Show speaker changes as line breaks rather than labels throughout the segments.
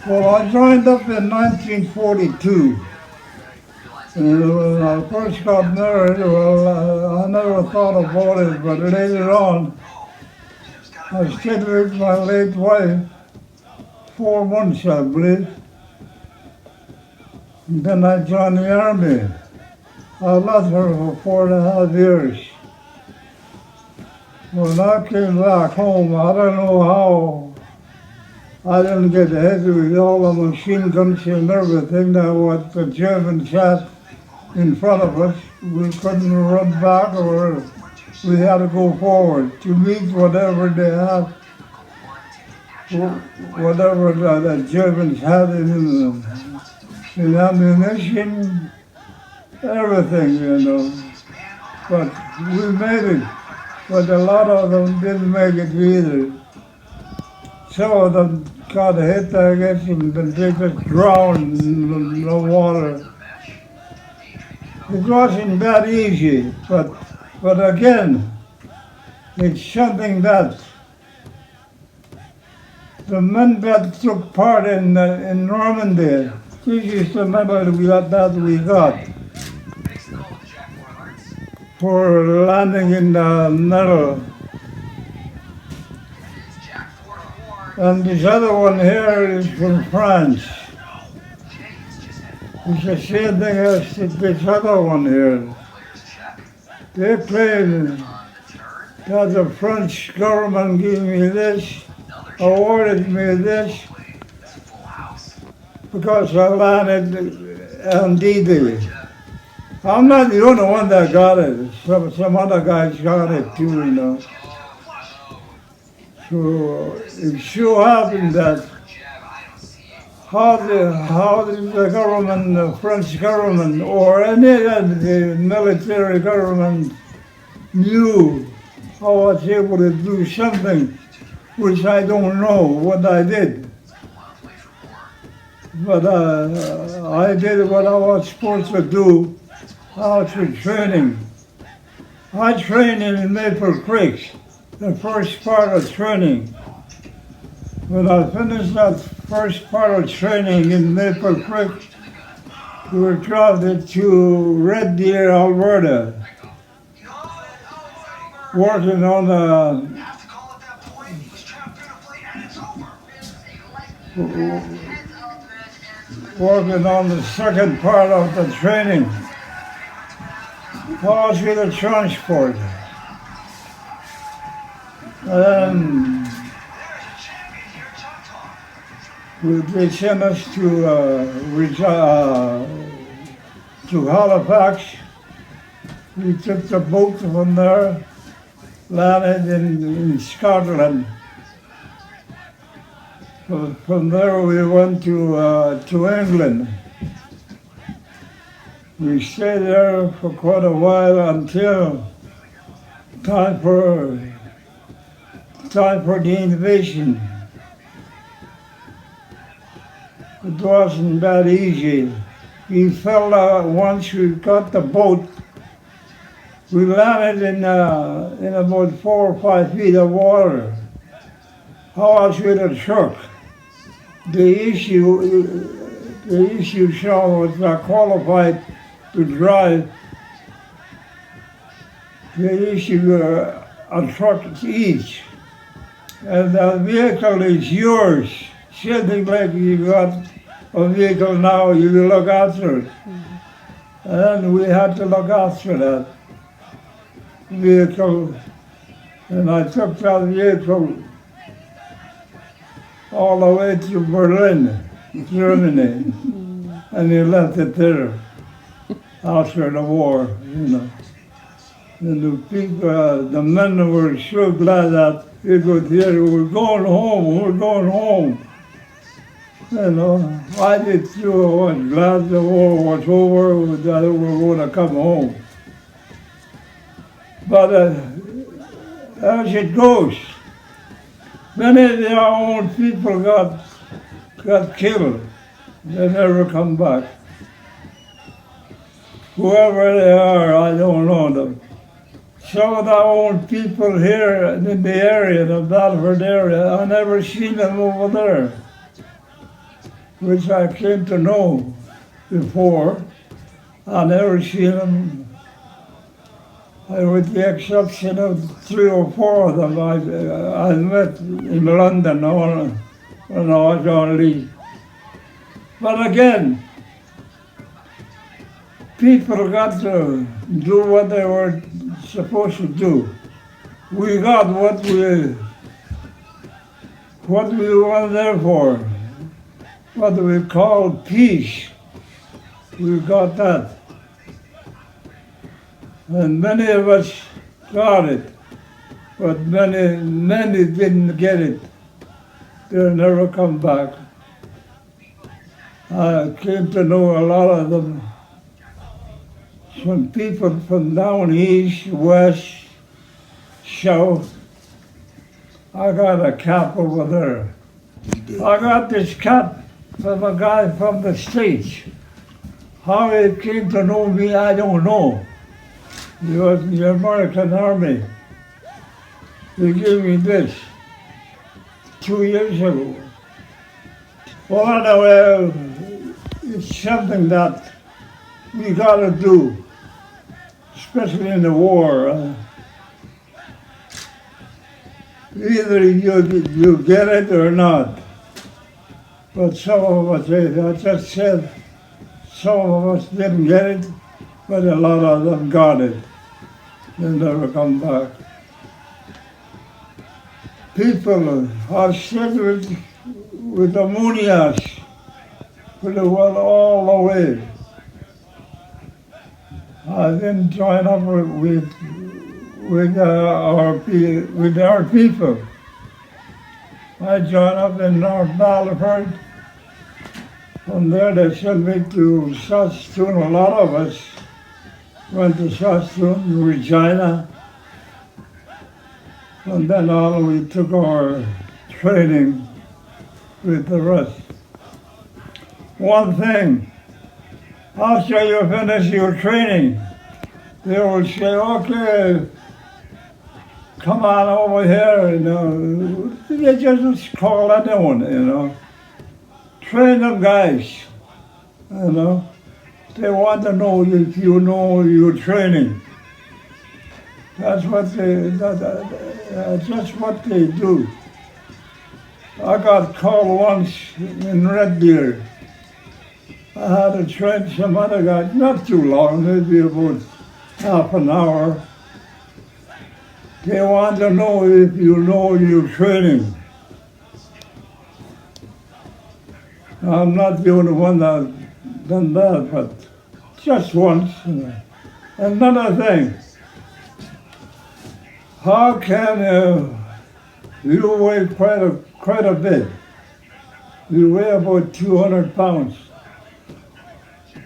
Well, I joined up in 1942. And when I first got married, well, I never thought about it, but later on, I stayed with my late wife 4 months, I believe. And then I joined the army. I left her for 4.5 years. When I came back home, I don't know how I didn't get hit with all the machine guns and everything that what the Germans had in front of us. We couldn't run back or we had to go forward to meet whatever they had, whatever the Germans had in ammunition, everything, you know. But we made it, but a lot of them didn't make it either. Some of them got hit, I guess, and they just drowned in the water. It wasn't that easy, but again, it's something that the men that took part in Normandy, this is the medal we got for landing in the medal. And this other one here is from France. It's the same thing as this other one here. They claim that the French government gave me this, awarded me this, because I landed on D-Day. I'm not the only one that got it. Some other guys got it too, you know. So it so happened that how the government, the French government, or any of the military government knew how I was able to do something which I don't know what I did. But I did what I was supposed to do after training. I trained in Maple Creek, the first part of training. When I finished that first part of training in Maple Creek, we were drafted to Red Deer, Alberta, working on the second part of the training. I was with the transport. They sent us to Halifax. We took the boat from there, landed in Scotland. From there we went to England. We stayed there for quite a while until time for the invasion. It wasn't that easy. We fell out once we got the boat. We landed in about 4 or 5 feet of water. How else would it truck? The issue Sean was not qualified to drive. The issue a truck each. And the vehicle is yours. Something like you got a vehicle now, you look after it. And we had to look after that vehicle. And I took that vehicle all the way to Berlin, Germany. And he left it there after the war, you know. And the people, the men were so glad that we could hear, we're going home, we're going home. You know, I did too. I was glad the war was over, that we were going to come home. But as it goes, many of their own people got killed. They never come back. Whoever they are, I don't know them. Some of our own people here in the area, the Battleford area, I never seen them over there. which I came to know before. I never seen them, with the exception of 3 or 4 of them I met in London when I was on leave. But again, people got to do what they were supposed to do. We got what we were there for, what we call peace. We got that. And many of us got it, but many didn't get it. They'll never come back. I came to know a lot of them. Some people from down east, west, south. I got a cap over there. I got this cap from a guy from the States. How he came to know me, I don't know. He was in the American Army. He gave me this 2 years ago. Well, anyway, it's something that we got to do, especially in the war. Either you get it or not. But some of us, I just said, some of us didn't get it, but a lot of them got it. They never come back. People are sick with ammonias, but they went all the way. I didn't join up with our people. I joined up in North Battleford. From there they sent me to Saskatoon. A lot of us went to Saskatoon, Regina, and then on we took our training with the rest. One thing, after you finish your training, they will say, okay, come on over here, you know. They just call anyone, Train them guys, They want to know if you know your training. That's what they do. I got called once in Red Deer. I had to train some other guys, not too long, maybe about half an hour. They want to know if you know your training. I'm not the only one that done that, but just once. Another thing, how can you weigh quite a bit? You weigh about 200 pounds.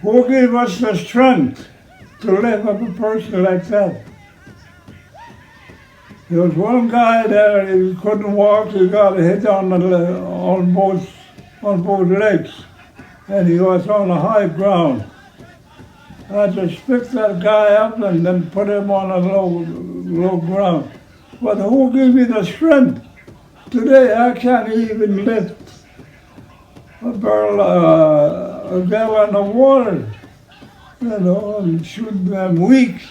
Who gave us the strength to lift up a person like that? There was one guy there, he couldn't walk, he got hit on both legs, and he was on the high ground. I just picked that guy up and then put him on a low ground. But who gave me the strength? Today I can't even lift a gallon of water, and shoot them weak.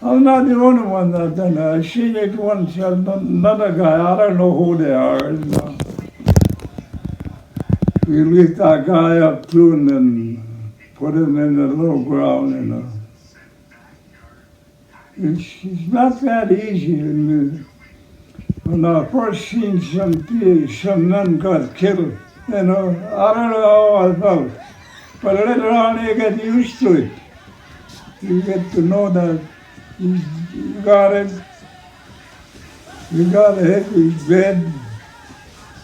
I'm not the only one that done that. I seen it once, another guy, I don't know who they are. We lift that guy up too and then put him in the low ground, It's not that easy. When I first seen some men got killed, I don't know how I felt. But later on you get used to it. You get to know that you got it, hit his bed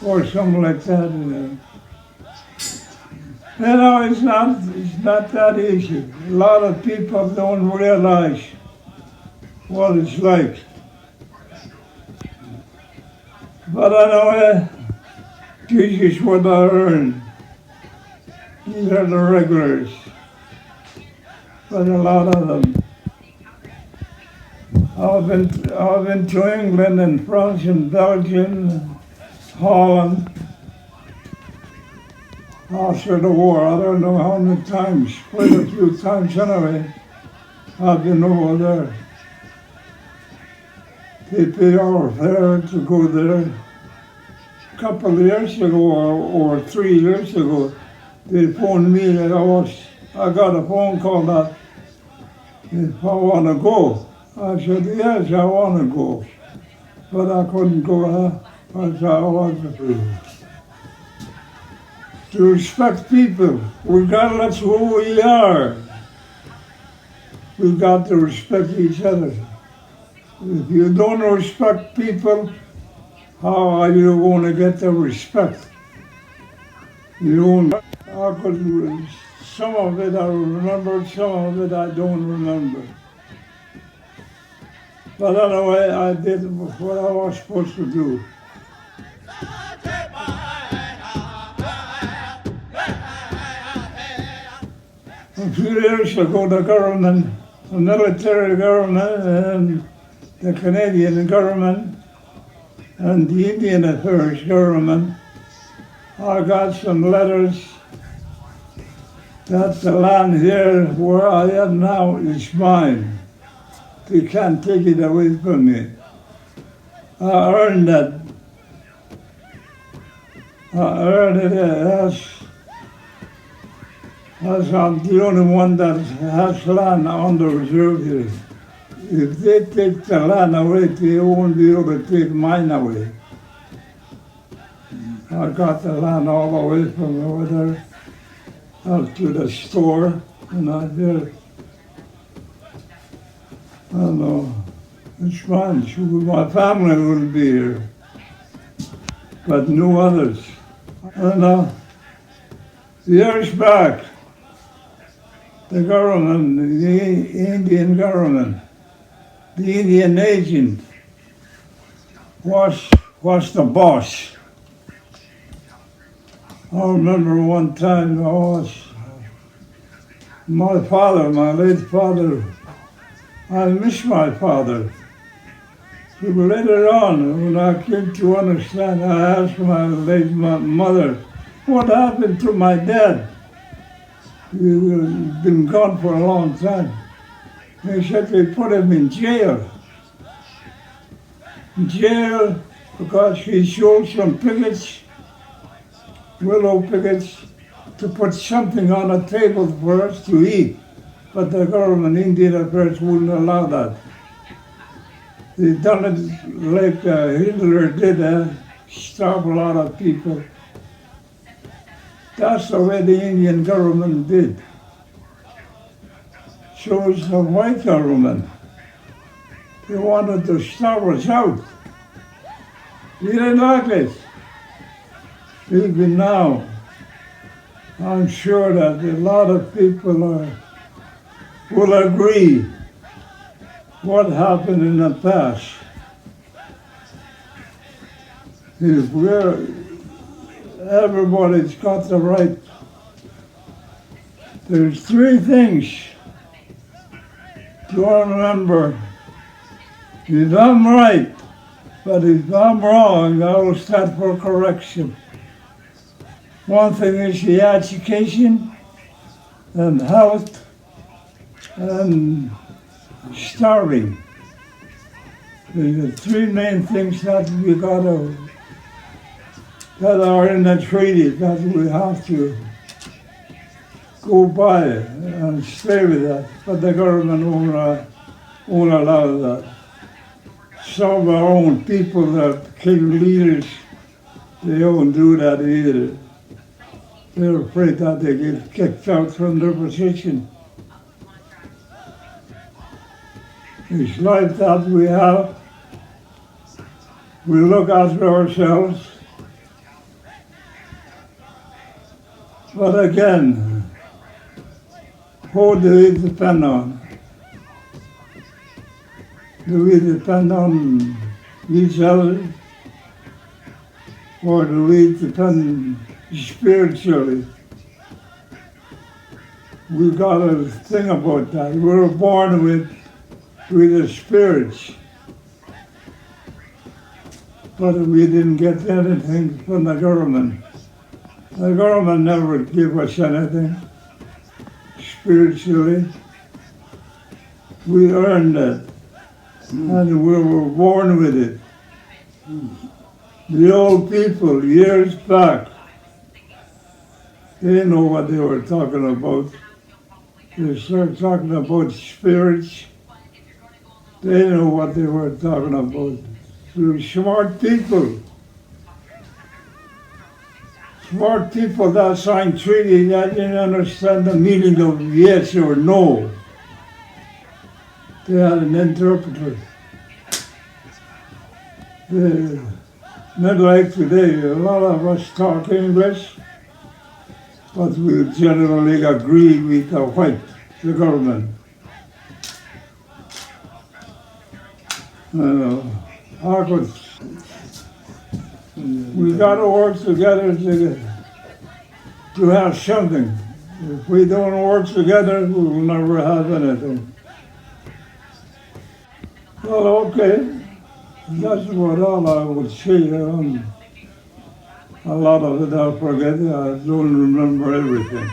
or something like that. It's not that easy. A lot of people don't realize what it's like. But anyway, this is what I earned. These are the regulars. But a lot of them. I've been to England and France and Belgium, Holland. after the war. I don't know how many times, quite a few times anyway, I've been over there. They pay our fare to go there. A couple of years ago, or 3 years ago, they phoned me that I got a phone call that if I want to go. I said, yes, I want to go. But I couldn't go as I wanted to respect people, regardless of who we are. We've got to respect each other. If you don't respect people, how are you going to get the respect? You don't. Some of it I remember, some of it I don't remember. But anyway, I did what I was supposed to do. A few years ago, the government, the military government and the Canadian government and the Indian Affairs government, I got some letters that the land here where I am now is mine. They can't take it away from me. I earned that. I earned it as I'm the only one that has land under reserve here. If they take the land away, they won't be able to take mine away. I got the land all the way from over there up to the store, and I did. I don't know, it's mine. My family will be here, but no others. And years back, the government, the Indian government, the Indian agent was the boss. I remember one time my father, my late father, I miss my father. So later on, when I came to understand, I asked my late mother, what happened to my dad? He'd been gone for a long time. They said they put him in jail. In jail because he sold some pickets, willow pickets, to put something on the table for us to eat. But the government, Indian Affairs, wouldn't allow that. They done it like Hitler did, starve a lot of people. That's the way the Indian government did. So is the white government. They wanted to starve us out. We didn't like it. Even now, I'm sure that a lot of people will agree what happened in the past. If everybody's got the right. There's 3 things to remember. If I'm right, but if I'm wrong, I will stand for correction. One thing is the education and health and starving. The 3 main things that we that are in the treaty that we have to go by and stay with that. But the government won't allow that. Some of our own people, the king leaders, they don't do that either. They're afraid that they get kicked out from their position. It's life that we have. We look after ourselves. But again, who do we depend on? Do we depend on each other? Or do we depend spiritually? We got to think about that. We were born with the spirits, but we didn't get anything from the government. The government never gave us anything spiritually. We earned it, and we were born with it. The old people, years back, they know what they were talking about. They started talking about spirits. They know what they were talking about. They were smart people. Smart people that signed treaties that didn't understand the meaning of yes or no. They had an interpreter. Not like today, a lot of us talk English, but we generally agree with the government. We got to work together to have something. If we don't work together, we will never have anything. Well, okay. That's what all I would say. A lot of it I forget. I don't remember everything.